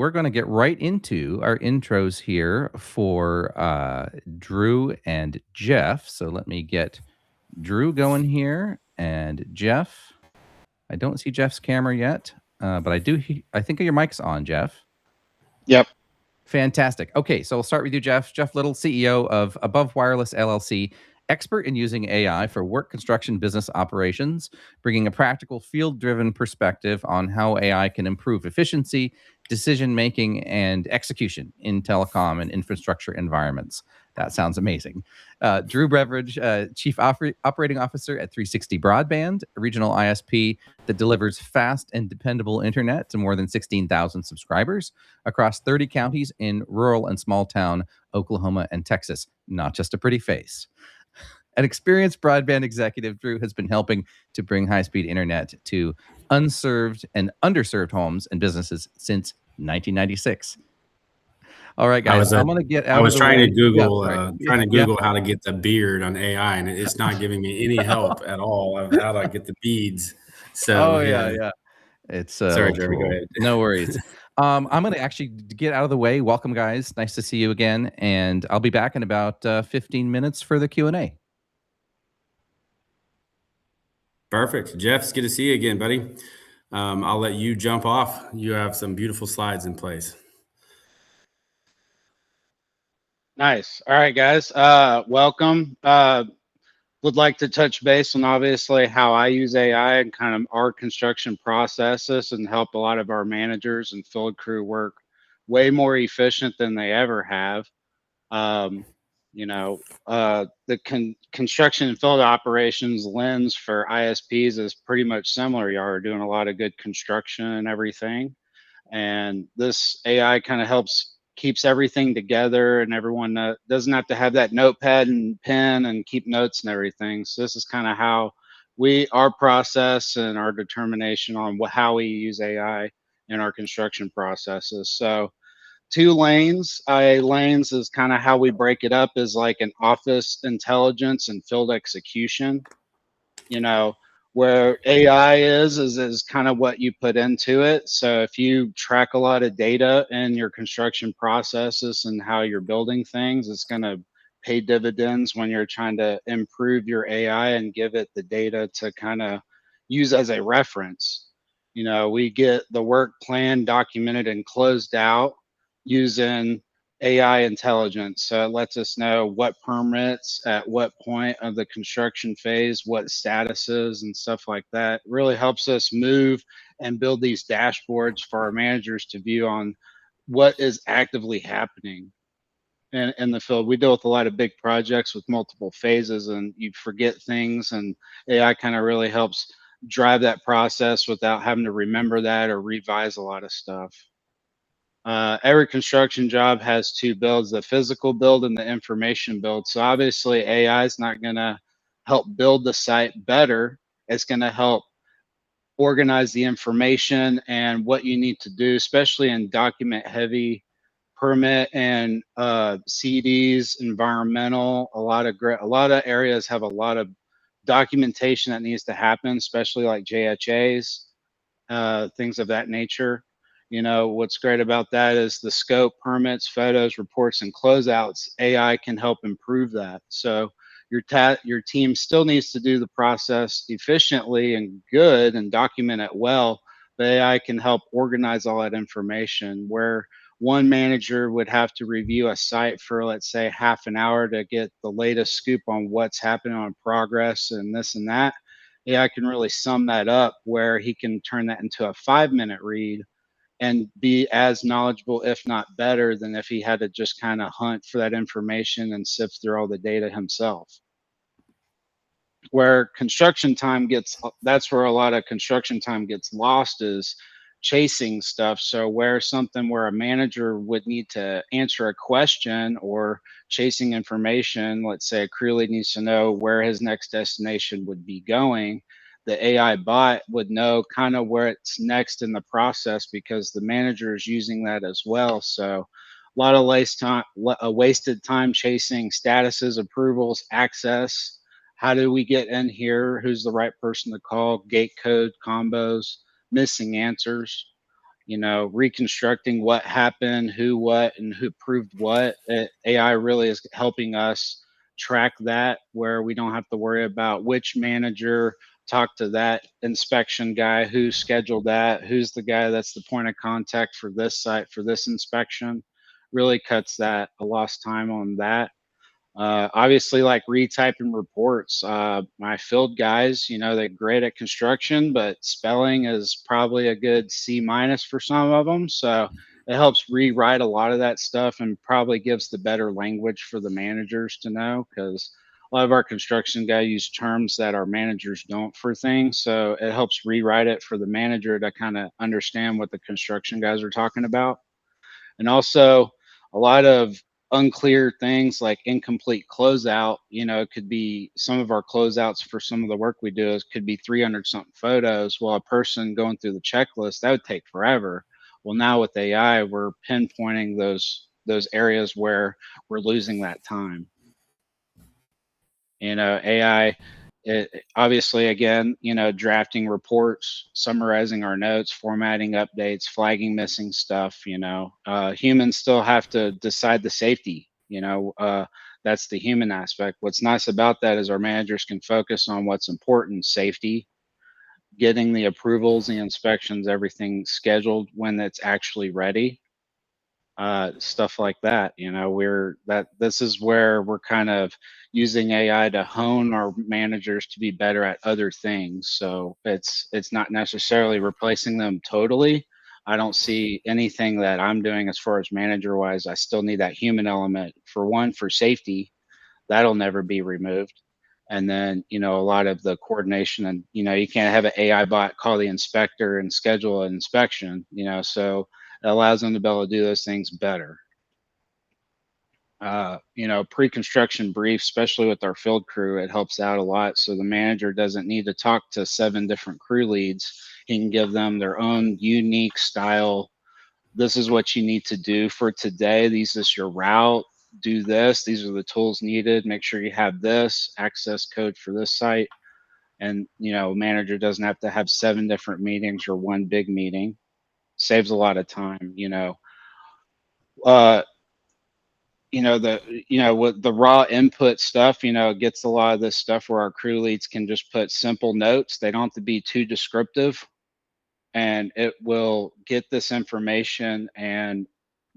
we're going to get right into our intros here for Drew and Jeff. So let me get Drew going here, and Jeff. I don't see Jeff's camera yet, but I do. I think your mic's on, Jeff. Yep. Fantastic. Okay, so we'll start with you, Jeff. Jeff Little, CEO of Above Wireless LLC, expert in using AI for work construction business operations, bringing a practical field-driven perspective on how AI can improve efficiency, decision-making, and execution in telecom and infrastructure environments. That sounds amazing. Drew Beverage, Chief Operating Officer at 360 Broadband, a regional ISP that delivers fast and dependable internet to more than 16,000 subscribers across 30 counties in rural and small town Oklahoma and Texas. Not just a pretty face. An experienced broadband executive, Drew has been helping to bring high-speed internet to unserved and underserved homes and businesses since 1996. All right, guys, I'm going to get out of the way. Trying to Google how to get the beard on AI, and it's not giving me any help at all of how to get the beads. So, yeah. It's sorry, Jeremy, go ahead. No worries. I'm going to actually get out of the way. Welcome, guys. Nice to see you again. And I'll be back in about 15 minutes for the Q&A. Perfect. Jeff, it's good to see you again, buddy. I'll let you jump off. You have some beautiful slides in place. Nice. All right, guys. Welcome. Would like to touch base on obviously how I use AI and kind of our construction processes and help a lot of our managers and field crew work way more efficient than they ever have. The construction and field operations lens for ISPs is pretty much similar. You are doing a lot of good construction and everything. And this AI kind of keeps everything together, and everyone doesn't have to have that notepad and pen and keep notes and everything. So this is kind of how our process and our determination on how we use AI in our construction processes. So 2 lanes. Lanes is kind of how we break it up, is like an office intelligence and field execution. Where AI is kind of what you put into it. So if you track a lot of data in your construction processes and how you're building things, it's going to pay dividends when you're trying to improve your AI and give it the data to kind of use as a reference. We get the work plan documented and closed out using AI intelligence. So it lets us know what permits at what point of the construction phase, what statuses and stuff like that. It really helps us move and build these dashboards for our managers to view on what is actively happening in the field. We deal with a lot of big projects with multiple phases, and you forget things, and AI kind of really helps drive that process without having to remember that or revise a lot of stuff. Every construction job has 2 builds, the physical build and the information build. So obviously AI is not going to help build the site better. It's going to help organize the information and what you need to do, especially in document heavy permit and CDs, environmental. A lot of areas have a lot of documentation that needs to happen, especially like JHAs, things of that nature. What's great about that is the scope, permits, photos, reports, and closeouts. AI can help improve that. So your team still needs to do the process efficiently and good and document it well, but AI can help organize all that information, where one manager would have to review a site for, let's say, half an hour to get the latest scoop on what's happening on progress and this and that. AI can really sum that up, where he can turn that into a 5-minute read and be as knowledgeable, if not better, than if he had to just kind of hunt for that information and sift through all the data himself. Where construction time that's where a lot of construction time gets lost, is chasing stuff. So where a manager would need to answer a question or chasing information, let's say a crew lead needs to know where his next destination would be going, the AI bot would know kind of where it's next in the process, because the manager is using that as well. So a lot of wasted time chasing statuses, approvals, access. How do we get in here? Who's the right person to call? Gate code combos, missing answers. you know, reconstructing what happened, who, what, and who proved what. AI really is helping us track that, where we don't have to worry about which manager talked to that inspection guy, who scheduled that, who's the guy that's the point of contact for this site for this inspection. Really cuts that a lost time on that. Obviously, like retyping reports. My field guys, you know, they're great at construction, but spelling is probably a good C minus for some of them. So it helps rewrite a lot of that stuff and probably gives the better language for the managers to know, because a lot of our construction guys use terms that our managers don't for things. So it helps rewrite it for the manager to kind of understand what the construction guys are talking about. And also a lot of unclear things like incomplete closeout. You know, it could be some of our closeouts for some of the work we do is could be 300 something photos. Well, a person going through the checklist, that would take forever. Well, now with AI, we're pinpointing those areas where we're losing that time. You know, AI, obviously, again, you know, drafting reports, summarizing our notes, formatting updates, flagging missing stuff. You know, humans still have to decide the safety. You know, that's the human aspect. What's nice about that is our managers can focus on what's important: safety, getting the approvals, the inspections, everything scheduled when it's actually ready, stuff like that. You know, this is where we're kind of using AI to hone our managers to be better at other things. So it's not necessarily replacing them totally. I don't see anything that I'm doing as far as manager wise. I still need that human element, for one, for safety. That'll never be removed. And then, you know, a lot of the coordination, and, you know, you can't have an AI bot call the inspector and schedule an inspection, you know, so it allows them to be able to do those things better. You know, pre-construction brief, especially with our field crew, it helps out a lot. So the manager doesn't need to talk to 7 different crew leads. He can give them their own unique style. This is what you need to do for today. These is your route. Do this. These are the tools needed. Make sure you have this access code for this site. And, you know, manager doesn't have to have 7 different meetings or one big meeting. Saves a lot of time, you know. You know, with the raw input stuff, you know, it gets a lot of this stuff where our crew leads can just put simple notes. They don't have to be too descriptive, and it will get this information and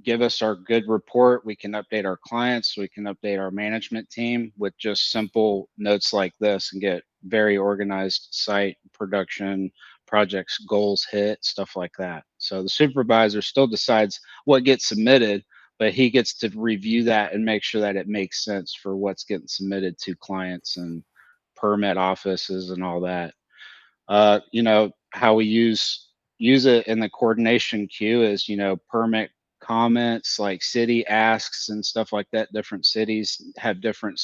give us our good report. We can update our clients, we can update our management team with just simple notes like this and get very organized site production, projects, goals hit, stuff like that. So the supervisor still decides what gets submitted, but he gets to review that and make sure that it makes sense for what's getting submitted to clients and permit offices and all that. You know, how we use it in the coordination queue is, you know, permit comments like city asks and stuff like that. Different cities have different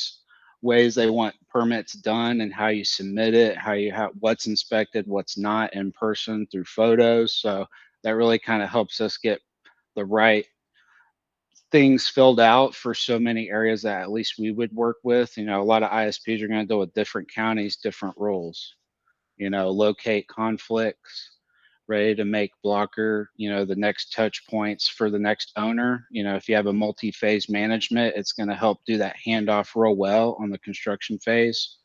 ways they want permits done, and how you submit it, how you have what's inspected, what's not in person through photos. So that really kind of helps us get the right things filled out for so many areas that at least we would work with. You know, a lot of ISPs are going to deal with different counties, different rules. You know, locate conflicts, ready to make blocker, you know, the next touch points for the next owner. You know, if you have a multi-phase management, it's going to help do that handoff real well on the construction phase.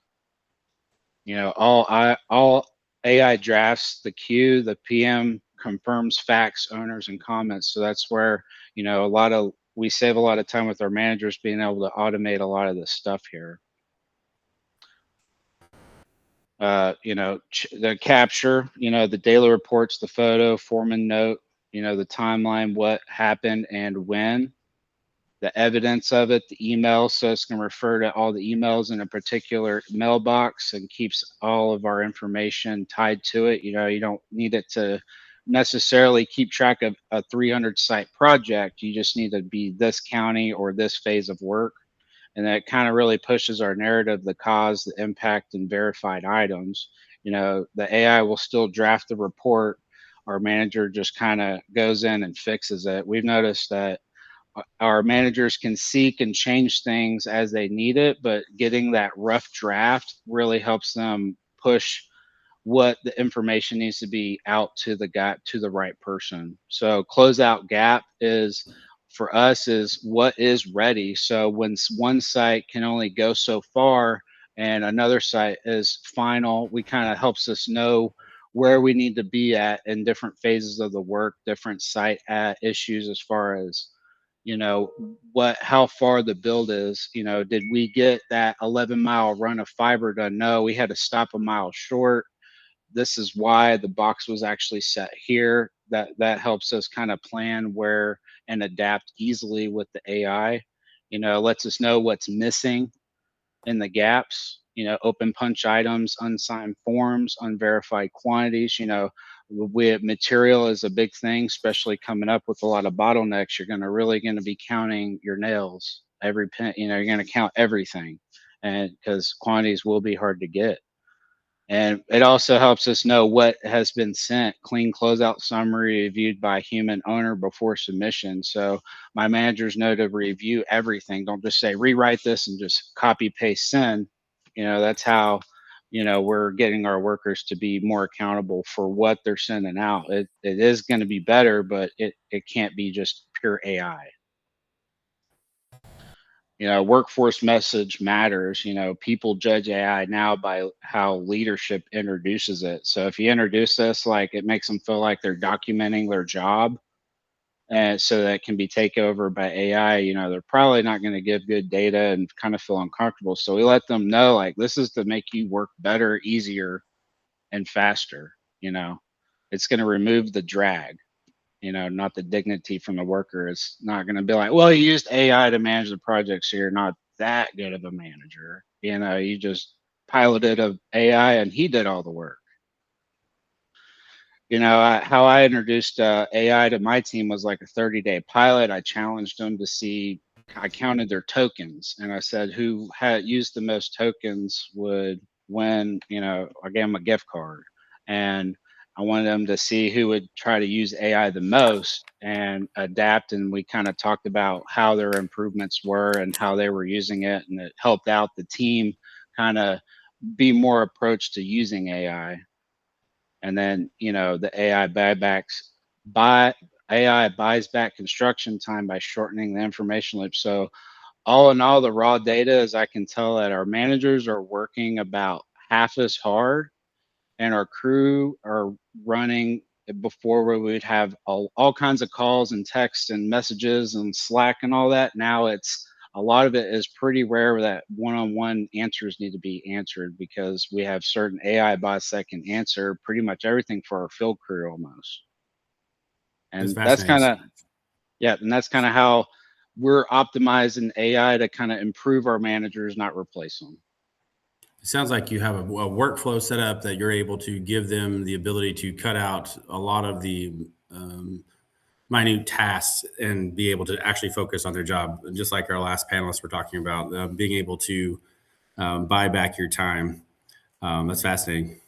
You know, all AI drafts the queue, the PM confirms facts, owners, and comments. So that's where, you know, we save a lot of time with our managers being able to automate a lot of this stuff here. You know, the capture, you know, the daily reports, the photo, foreman note, you know, the timeline, what happened and when, the evidence of it, the email. So it's going to refer to all the emails in a particular mailbox and keeps all of our information tied to it. You know, you don't need it to necessarily keep track of a 300 site project. You just need to be this county or this phase of work. And that kind of really pushes our narrative, the cause, the impact, and verified items. You know, the AI will still draft the report. Our manager just kind of goes in and fixes it. We've noticed that our managers can seek and change things as they need it, but getting that rough draft really helps them push what the information needs to be out to the right person. So closeout gap is for us is what is ready. So when one site can only go so far and another site is final, we kind of helps us know where we need to be at in different phases of the work, different site issues as far as how far the build is. Did we get that 11-mile run of fiber done? No, we had to stop a mile short. This is why the box was actually set here. That helps us kind of plan where and adapt easily with the AI. Lets us know what's missing in the gaps. Open punch items, unsigned forms, unverified quantities. Material is a big thing, especially coming up with a lot of bottlenecks. You're really going to be counting your nails every pin. You're going to count everything, and because quantities will be hard to get. And it also helps us know what has been sent. Clean closeout summary reviewed by human owner before submission. So my managers know to review everything. Don't just say rewrite this and just copy paste send. That's how we're getting our workers to be more accountable for what they're sending out. It is going to be better, but it can't be just pure AI. Workforce message matters. People judge AI now by how leadership introduces it. So if you introduce this like it makes them feel like they're documenting their job, and so that can be taken over by AI, they're probably not going to give good data and kind of feel uncomfortable. So we let them know like this is to make you work better, easier, and faster. It's going to remove the drag. Not the dignity from the worker. It's not going to be like, well, you used AI to manage the project, so you're not that good of a manager. You just piloted a AI and he did all the work. How I introduced AI to my team was like a 30-day pilot. I challenged them to see, I counted their tokens and I said, who had used the most tokens would win, I gave them a gift card. And I wanted them to see who would try to use AI the most and adapt. And we kind of talked about how their improvements were and how they were using it. And it helped out the team kind of be more approached to using AI. And then, the AI buys back construction time by shortening the information loop. So all in all, the raw data is I can tell that our managers are working about half as hard and our crew are running before where we would have all kinds of calls and texts and messages and Slack and all that. Now it's a lot of it is pretty rare that one-on-one answers need to be answered because we have certain AI bots that can answer pretty much everything for our field crew almost. And that's kind of, and that's kind of how we're optimizing AI to kind of improve our managers, not replace them. It sounds like you have a workflow set up that you're able to give them the ability to cut out a lot of the minute tasks and be able to actually focus on their job. Just like our last panelists were talking about, being able to buy back your time. That's fascinating.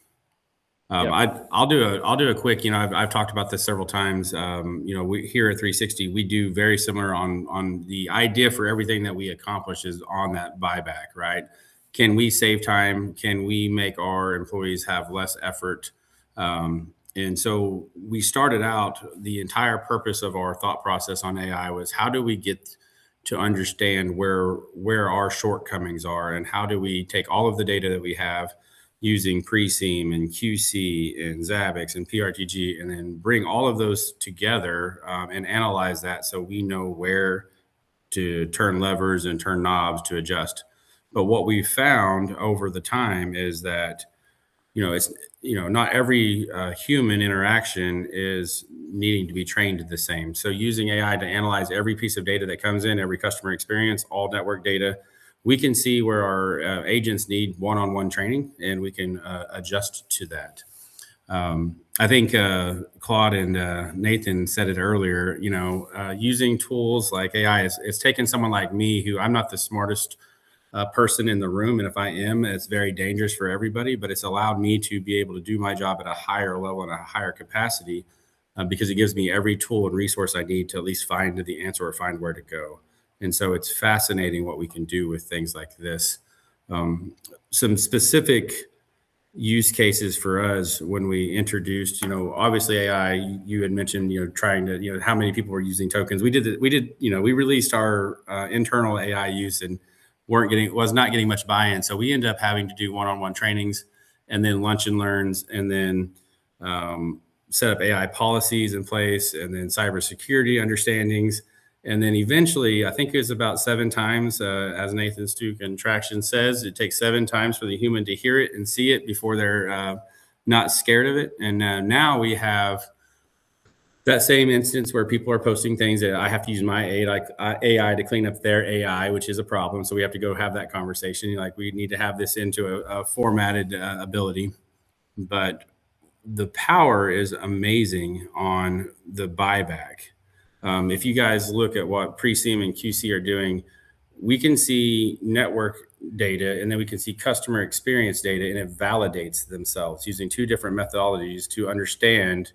I'll do a quick, I've talked about this several times. We here at 360, we do very similar on the idea for everything that we accomplish is on that buyback, right? Can we save time? Can we make our employees have less effort? And so we started out, the entire purpose of our thought process on AI was how do we get to understand where our shortcomings are and how do we take all of the data that we have using Preseem and QC and Zabbix and PRTG and then bring all of those together and analyze that so we know where to turn levers and turn knobs to adjust. But what we found over the time is that, it's, not every human interaction is needing to be trained the same. So using AI to analyze every piece of data that comes in, every customer experience, all network data, we can see where our agents need one-on-one training and we can adjust to that. I think Claude and Nathan said it earlier, using tools like AI, it's taken someone like me who I'm not the smartest person in the room. And if I am, it's very dangerous for everybody, but it's allowed me to be able to do my job at a higher level and a higher capacity because it gives me every tool and resource I need to at least find the answer or find where to go. And so it's fascinating what we can do with things like this. Some specific use cases for us when we introduced, obviously AI, you had mentioned, trying to, how many people were using tokens. We released our internal AI use and was not getting much buy-in. So we ended up having to do one-on-one trainings and then lunch and learns, and then set up AI policies in place, and then cybersecurity understandings. And then eventually, I think it was about 7 times, as Nathan Stuke and Traction says, it takes 7 times for the human to hear it and see it before they're not scared of it. And now we have that same instance where people are posting things that I have to use my AI to clean up their AI, which is a problem. So we have to go have that conversation. Like, we need to have this into a formatted ability. But the power is amazing on the buyback. If you guys look at what Preseem and QC are doing, we can see network data, and then we can see customer experience data, and it validates themselves using 2 different methodologies to understand,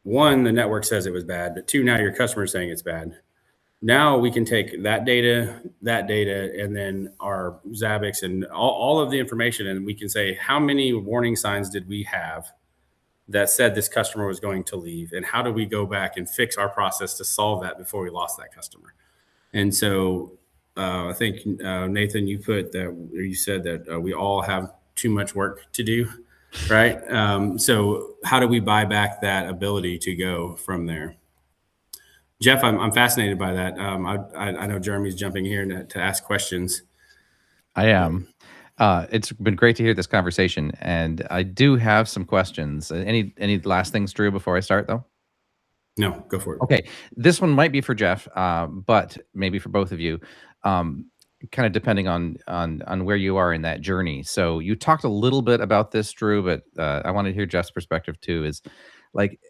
1, the network says it was bad, but 2, now your customer is saying it's bad. Now we can take that data, and then our Zabbix and all of the information, and we can say, how many warning signs did we have that said this customer was going to leave, and how do we go back and fix our process to solve that before we lost that customer? And so I think, Nathan, you said that we all have too much work to do, right? So how do we buy back that ability to go from there? Jeff, I'm fascinated by that. I know Jeremy's jumping here to ask questions. I am. It's been great to hear this conversation, and I do have some questions. Any last things, Drew, before I start, though? No, go for it. Okay, this one might be for Jeff, but maybe for both of you, kind of depending on where you are in that journey. So you talked a little bit about this, Drew, but I want to hear Jeff's perspective too. Is like,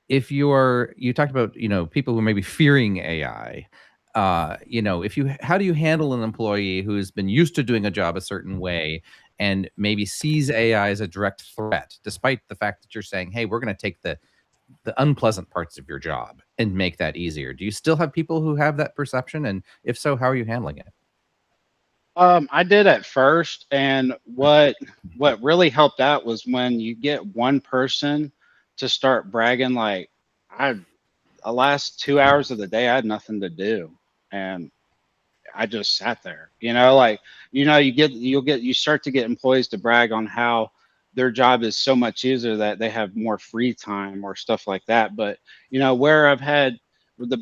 if you talked about people who may be fearing AI. How do you handle an employee who's been used to doing a job a certain way and maybe sees AI as a direct threat, despite the fact that you're saying, hey, we're going to take the unpleasant parts of your job and make that easier? Do you still have people who have that perception? And if so, how are you handling it? I did at first, and what really helped out was when you get one person to start bragging, like, the last 2 hours of the day I had nothing to do, and I just sat there. You start to get employees to brag on how their job is so much easier, that they have more free time or stuff like that. But where I've had the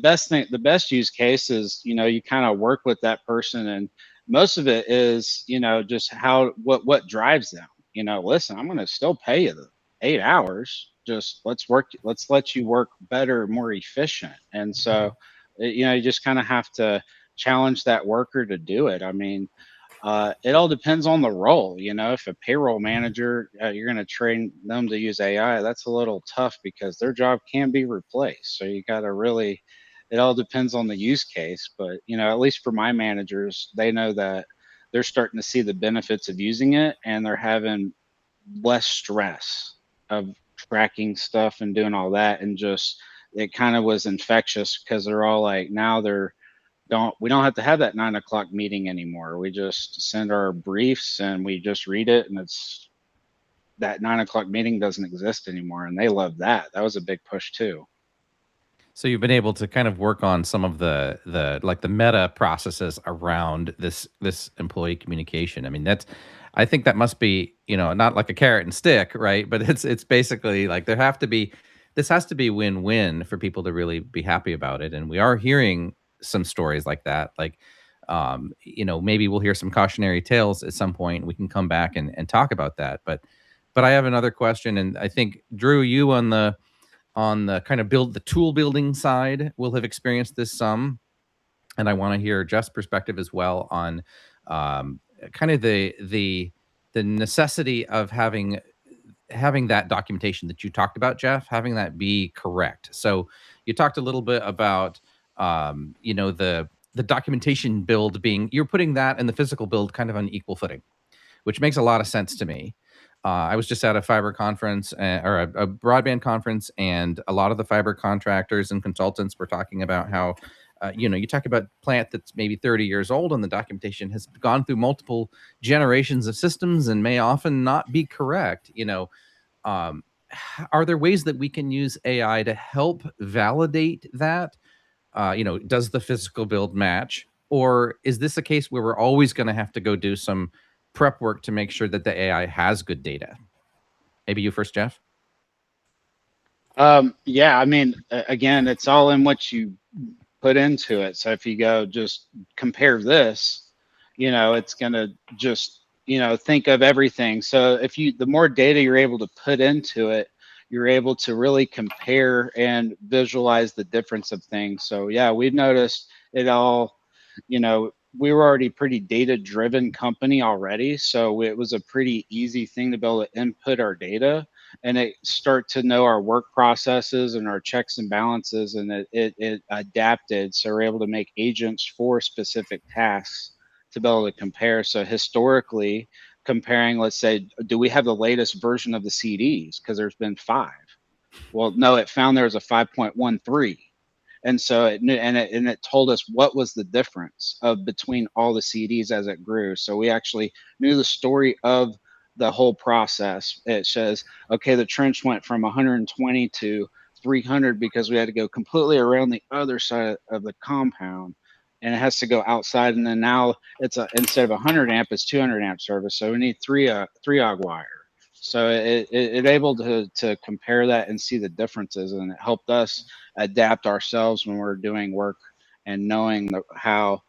best use case is, you kind of work with that person, and most of it is, just what drives them. Listen, I'm going to still pay you the 8 hours. Just let's let you work better, more efficient. And so, you just kind of have to challenge that worker to do it. I mean, it all depends on the role. If a payroll manager, you're going to train them to use AI, that's a little tough because their job can be replaced. So you got to really, it all depends on the use case. But, at least for my managers, they know that they're starting to see the benefits of using it, and they're having less stress of tracking stuff and doing all that. And just, it kind of was infectious because they're all like, now we don't have to have that 9 o'clock meeting anymore. We just send our briefs and we just read it, and it's that 9 o'clock meeting doesn't exist anymore. And they love that. That was a big push too. So you've been able to kind of work on some of the meta processes around this employee communication. I mean, I think that must be, not like a carrot and stick, right? But it's basically like this has to be win-win for people to really be happy about it. And we are hearing some stories like that. Like, maybe we'll hear some cautionary tales at some point. We can come back and talk about that. But I have another question, and I think, Drew, you on the kind of the tool building side will have experienced this some, and I want to hear Jeff's perspective as well on kind of the necessity of having that documentation that you talked about, Jeff, having that be correct. So you talked a little bit about the documentation build you're putting that and the physical build kind of on equal footing, which makes a lot of sense to me. I was just at a fiber conference or a broadband conference, and a lot of the fiber contractors and consultants were talking about how You talk about plant that's maybe 30 years old, and the documentation has gone through multiple generations of systems and may often not be correct. Um, are there ways that we can use AI to help validate that? Does the physical build match? Or is this a case where we're always going to have to go do some prep work to make sure that the AI has good data? Maybe you first, Jeff. Yeah, I mean, again, it's all in what you put into it. So if you go just compare this, it's going to just, think of everything. So the more data you're able to put into it, you're able to really compare and visualize the difference of things. So yeah, we've noticed it all, we were already pretty data driven company already. So it was a pretty easy thing to be able to input our data and it start to know our work processes and our checks and balances, and it adapted. So we're able to make agents for specific tasks to be able to compare. So historically, comparing, let's say, do we have the latest version of the CDs? Because there's been 5. Well, no, it found there was a 5.13. And so it knew, and it told us what was the difference of between all the CDs as it grew. So we actually knew the story of the whole process. It says, okay, the trench went from 120 to 300 because we had to go completely around the other side of the compound, and it has to go outside. And then now it's instead of 100 amp, it's 200 amp service. So we need three og wire. So it able to compare that and see the differences, and it helped us adapt ourselves when we're doing work and knowing how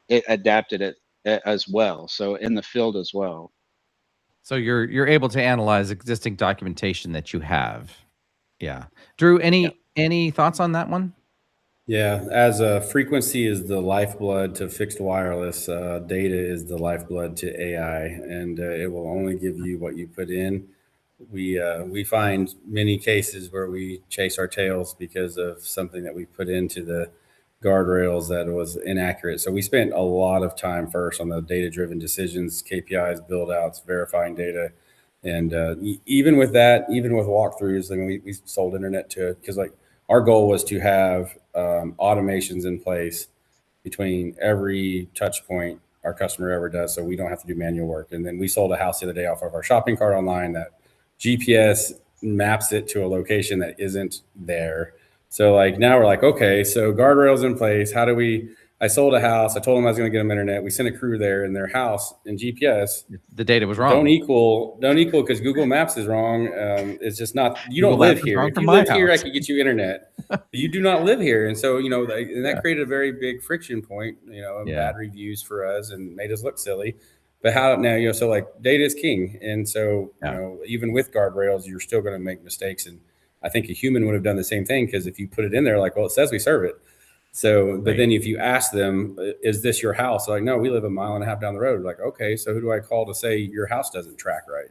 it adapted it as well. So in the field as well. So you're able to analyze existing documentation that you have. Yeah. Drew, any thoughts on that one? Yeah, as frequency is the lifeblood to fixed wireless, data is the lifeblood to AI, and it will only give you what you put in. We find many cases where we chase our tails because of something that we put into the guardrails that was inaccurate. So we spent a lot of time first on the data-driven decisions, KPIs, build-outs, verifying data, and even with that, even with walkthroughs, I mean, we sold internet to, because like our goal was to have automations in place between every touch point our customer ever does, so we don't have to do manual work. And then we sold a house the other day off of our shopping cart online that GPS maps it to a location that isn't there. So like now we're like, okay, so guardrails in place. How do we? I sold a house. I told them I was going to get them internet. We sent a crew there, and their house and GPS, the data was wrong. Don't equal because Google Maps is wrong. It's just not. You don't live here. If you lived here, I could get you internet. You do not live here, and so and that created a very big friction point. Bad reviews for us and made us look silly. But how now? So like data is king, and so even with guardrails, you're still going to make mistakes. And I think a human would have done the same thing, because if you put it in there, like, well, it says we serve it. So, but then if you ask them, is this your house? They're like, no, we live 1.5 miles down the road. Like, okay, so who do I call to say your house doesn't track right?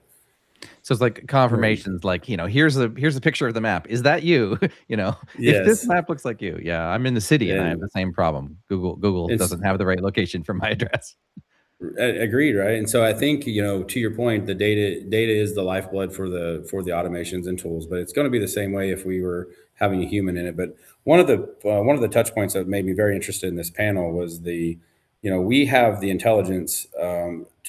So it's like confirmations, like, here's a picture of the map. Is that you? Yes. If this map looks like you, I'm in the city and I have the same problem. Google doesn't have the right location for my address. Agreed, right? And so I think, to your point, the data is the lifeblood for the automations and tools, but it's going to be the same way if we were having a human in it. But one of the touch points that made me very interested in this panel was we have the intelligence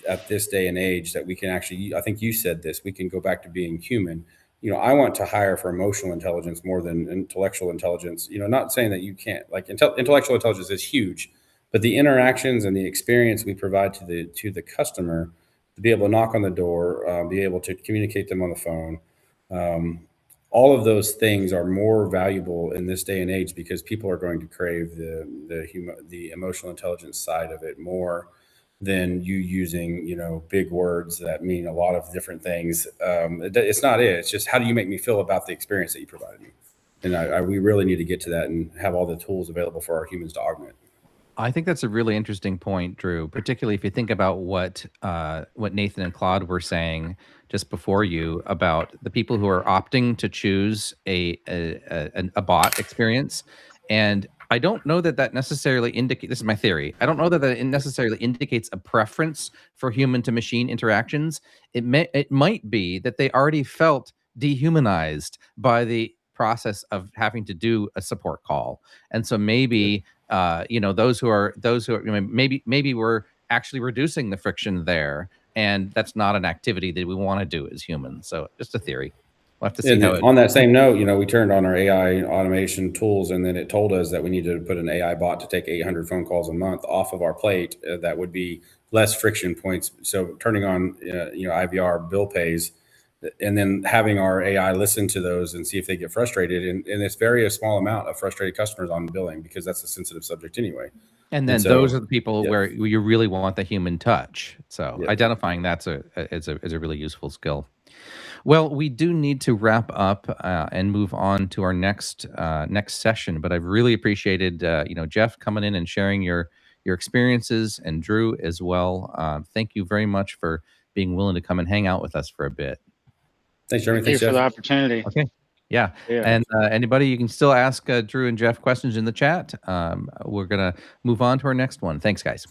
at this day and age that we can actually, I think you said this, we can go back to being human. I want to hire for emotional intelligence more than intellectual intelligence. Not saying that you can't, like intellectual intelligence is huge, but the interactions and the experience we provide to the customer, to be able to knock on the door, be able to communicate them on the phone, all of those things are more valuable in this day and age, because people are going to crave the emotional intelligence side of it more than you using big words that mean a lot of different things. It's not it. It's just, how do you make me feel about the experience that you provided me? And we really need to get to that and have all the tools available for our humans to augment. I think that's a really interesting point, Drew, particularly if you think about what Nathan and Claude were saying just before you about the people who are opting to choose a bot experience. And I don't know that necessarily indicates, this is my theory, I don't know that it necessarily indicates a preference for human to machine interactions. It might be that they already felt dehumanized by the process of having to do a support call. And so maybe those who are maybe we're actually reducing the friction there, and that's not an activity that we want to do as humans. So just a theory. We'll have to see how it. On that same note, we turned on our AI automation tools, and then it told us that we needed to put an AI bot to take 800 phone calls a month off of our plate. That would be less friction points. So turning on, IVR bill pays, and then having our AI listen to those and see if they get frustrated. And it's very a small amount of frustrated customers on billing, because that's a sensitive subject anyway. And then those are the people where you really want the human touch. So identifying that's is a really useful skill. Well, we do need to wrap up and move on to our next session. But I've really appreciated Jeff coming in and sharing your experiences, and Drew as well. Thank you very much for being willing to come and hang out with us for a bit. Thanks, Jeremy. Thank you for the opportunity. Okay. Yeah. And anybody, you can still ask Drew and Jeff questions in the chat. We're going to move on to our next one. Thanks, guys.